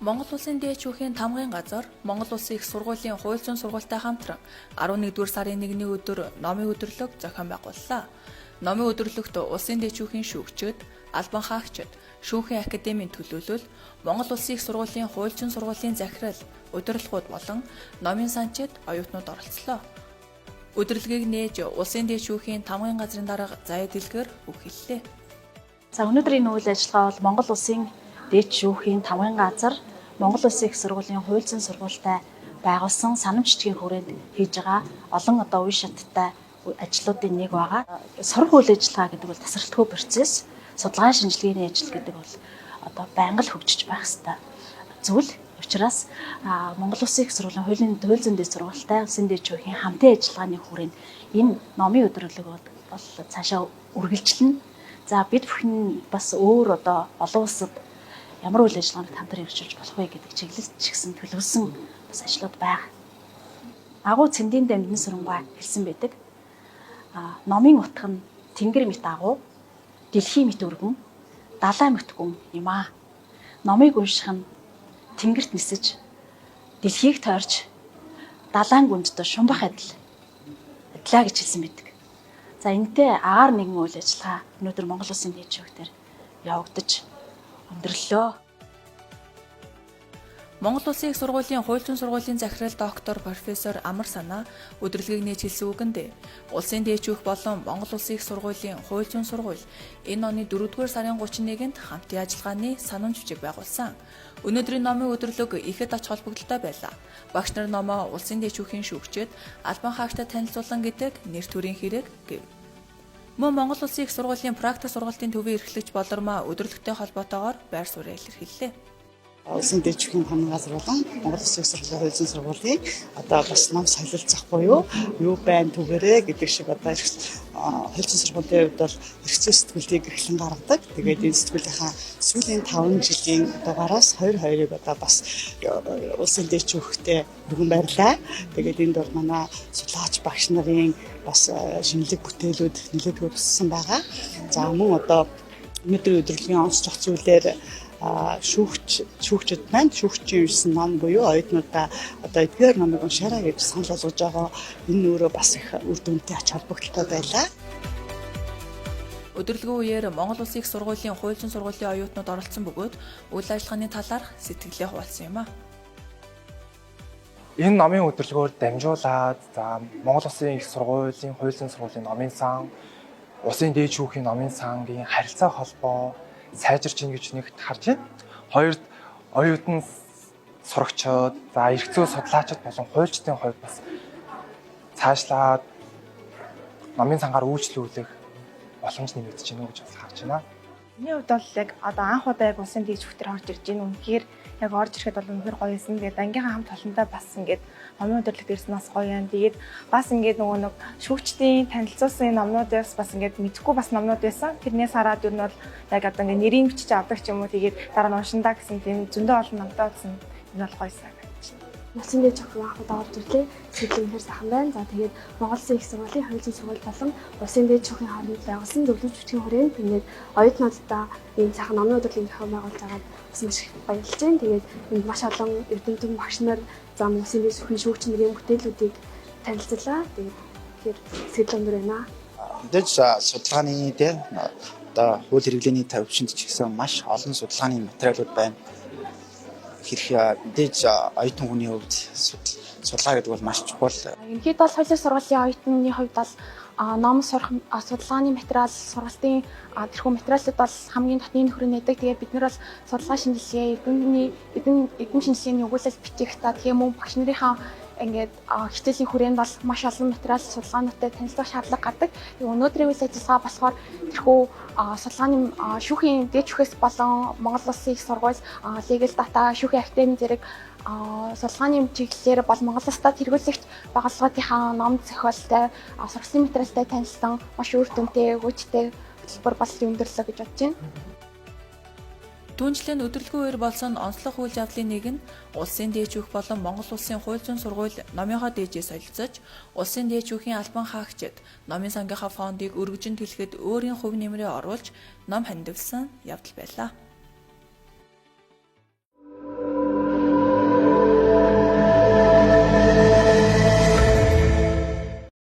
Монгол Улсын дээд шүүхийн тамгын газар Монгол Улсын их сургуулийн хууль зүйн сургуультай хамтран 11-р сарын 1-ний өдөр номын өдөрлөг зохион байгууллаа. Номын өдөрлөгт Улсын дээд шүүхийн шүүгчид, албан хаагчид, шүүхийн академийн төлөөлөл, Монгол Улсын их сургуулийн хууль зүйн сургуулийн захирал, удирдлагууд болон номын санчид оюутнууд оролцлоо. Өдөрлөгийг нээж Улсын дээд шүүхийн тамгын газрын дарга Заяа Дэлгэр үг хэллээ. За өнөөдрийн үйл ажиллагаа бол Монгол Улсын дээд шүүхийн тамгын газар Монгол Улсын их сургуулийн хууль зүйн сургуультай байгуулсан санамжтгийн хүрээнд хийж байгаа олон үе шаттай ажлуудын нэг байгаа. Сурах үйл ажиллагаа гэдэг бол тасралтгүй процесс. Судалгаа шинжилгээний ажил гэдэг бол байнга л хөгжиж байх ёстой зүйл. Учираас Монгол Улсын их сургуулийн хуулийн хууль зүйн дэд сургуультай Улсын дээд шүүхийн хамтын ажиллагааны хүрээнд энэ номын өдрөлөг бол цаашаа үргэлжлэнэ. За бид бүхэн бас өөр олон улсад ямар үйл ажиллагаанд хамтар хэрэгжүүлж болох вэ гэдэг чиглэлд ч гэсэн төлөвлөсөн бас ажлууд байна. Агуу цэндийн дамжин сүрэнгаа хэлсэн байдаг. Номын утга нь тэнгэр мэт агуу, дэлхий мэт өргөн, далай мэт гүн юм аа. Номыг унших нь тэнгэрт нисэж, дэлхийг тойрч, далайн гүндтэй шумбах адилаа гэж хэлсэн байдаг. За энэтэй агаар нэгэн үйл ажиллагаа өнөөдөр Монгол Улсын дээд шүүхтэр явагдаж өндөрлөө. Монгол Улсын их сургуулийн хууль зүйн сургуулийн захирал доктор профессор Амар Санаа өдөрлөгийг нээж хэлсэн үгэндээ Улсын дээд шүүх болон Монгол Улсын их сургуулийн хууль зүйн сургууль энэ оны 4-р сарын 31-нд хамтын ажиллагааны санамж бичиг байгуулсан. Өнөөдрийн номын өдөрлөг ихэд ач холбогдолтой байлаа. Багш нар номоо Улсын дээд шүүхийн шүүгчид албан хаагчтай танилцуулан гэдэг нэр төрийн хэрэг гэв. Мөн Монгол Улсын их сургуулийн практик сургалтын төвийн эрхлэгч болормоо өдөрлөгтэй холбоотойгоор байр суурь илэрхийллээ. Улсын дээд шүүхийн тамгын газар болон Монгол Улсын их сургуулийн хууль зүйн сургуулийн бас ном солилцох буюу юу байна түгээрээ гэдэг шиг хууль зүйн сургуулийн хувьд бол эрх зүйн сэтгүүлийг эрхлэн гаргадаг. Тэгээд энэ сэтгүүлийнхаа сүүлийн 5 жилийн дугаараас 22-ыг бас Улсын дээд шүүхтэй бүгэн барьлаа. Тэгээд энд бол манай судлаач багш нарын бас шинэлэг бүтээлүүд нэлээдгээр өссөн байгаа. За мөн өнөөдрийн өдрөлгийн онцлог зүйлээр шүүгчид маань шүүгчийн ирсэн ном буюу оюутнуудаа эдгээр номыг уншаарай гэж санал болгож байгаа. Энэ өөрөө бас их үр дүнтэй ач холбогдолтой байлаа. Өдөрлөгөө үеэр Монгол Улсын их сургуулийн хууль зүйн сургуулийн оюутнууд оролцсон бөгөөд үйл ажиллагааны талаарх сэтгэлээ хуваалцсан юм а. Энэ номын өдөрлөгөөр дамжуулаад Монгол Улсын их сургуулийн хууль зүйн сургуулийн номын сан, Улсын дээд шүүхийн номын сангийн харилцаа холбоо сайжирч ийн гэж нэгт харж байна. Хоёрд оюутан сурагчид, эрх зүйн судлаачид болон хуульчдын хувьд бас цаашлаад номын сангаар үйлчлүүлэх боломж нэмэгдэж байна гэж бас харж байна. Миний хувьд бол яг анх удаа Улсын дээд шүүхтэр орж ирж байна. Үнэхээр яг орж ирэхэд бол үнэхээр гоё юмсан. Тэгээд ангийнхаа хамт олонтой бас ингээд номын өдөрлөг дээрс нас гоё юм. Тэгээд бас ингээд нөгөө шүүгчдийн танилцуулсан номнуудаас бас ингээд мэдхгүй бас номнууд байсан. Тэрнээс хараад юу нь бол яг ингээд нэрийн бичиж авдаг ч юм уу. Тэгээд дараа нь уншиндаа гэсэн тийм зөндөө олон номтой болсон. Энэ бол гоёсан. Улсын дээд шүүхийн анх удаа орж ирлээ. Сэтгэл үнэхээр сайхан байна. За тэгээд Монгол Улсын их сургуулийн хууль зүйн сургууль болон Улсын дээд шүүхийн хооронд байгуулсан зөвлөмж бичгийн хүрээнд ингээд оюутнуудаа ийм сайхан номын өдрлийн зохион байгуулж байгаад бас маш их баярлж байна. Тэгээд энд маш олон эрдэмтэн багш нар зам Улсын дээд шүүхийн шүүгч нарын бүтээлүүдийг танилцуулаа. Тэгээд сэтгэл өндөр байна. Мэдээж судалгааны хууль хэрэглээний төвшөнд ч гэсэн маш олон судалгааны материалууд байна. Мэдээж оюутан хүний хувьд судалгаа гэдэг бол маш чухал. Ерөнхийдөө бол хуулийн сургуулийн оюутны хувьд бол ном сурах судалгааны материал, сургалтын тэрхүү материалууд бол хамгийн дотны нөхөр нээдэг. Тэгээд бид нар бол судалгаа шинжилгээ, эдийн шинжилгээний өгүүлэл бичих та тэгээ мөн багш нарынхаа ингээд хичээлийн хүрээнд бол маш олон материал судалгаануудтай танилцах шаардлага гардаг. Өнөөдрийн үйл ажиллагаа болохоор тэрхүү судалгааны шүүхийн дээд шүүхээс болон Монгол Улсын их сургууль, Legal Data, шүүхийн академи зэрэг судалгааны чиглэлээр бол Монгол Улсад хэрэглэгч байгууллагуудынхаа ном зохиолтой, сургалтын материалтай танилцсан маш үр дүнтэй, хүчтэй хөтөлбөр бол өндөрлөө гэж бодож байна. Түүнчлэн өдөрлөгөө үеэр болсон онцлог үйл явдлын нэг нь Улсын дээд шүүх болон Монгол Улсын хууль зүйн сургууль номынхоо дээжээс солилцож, Улсын дээд шүүхийн албан хаагчид номын сангийнхаа фондыг өргөжин төлөхөд өөрийн хувь нэмрээ оруулж ном хандивсан явдал байлаа.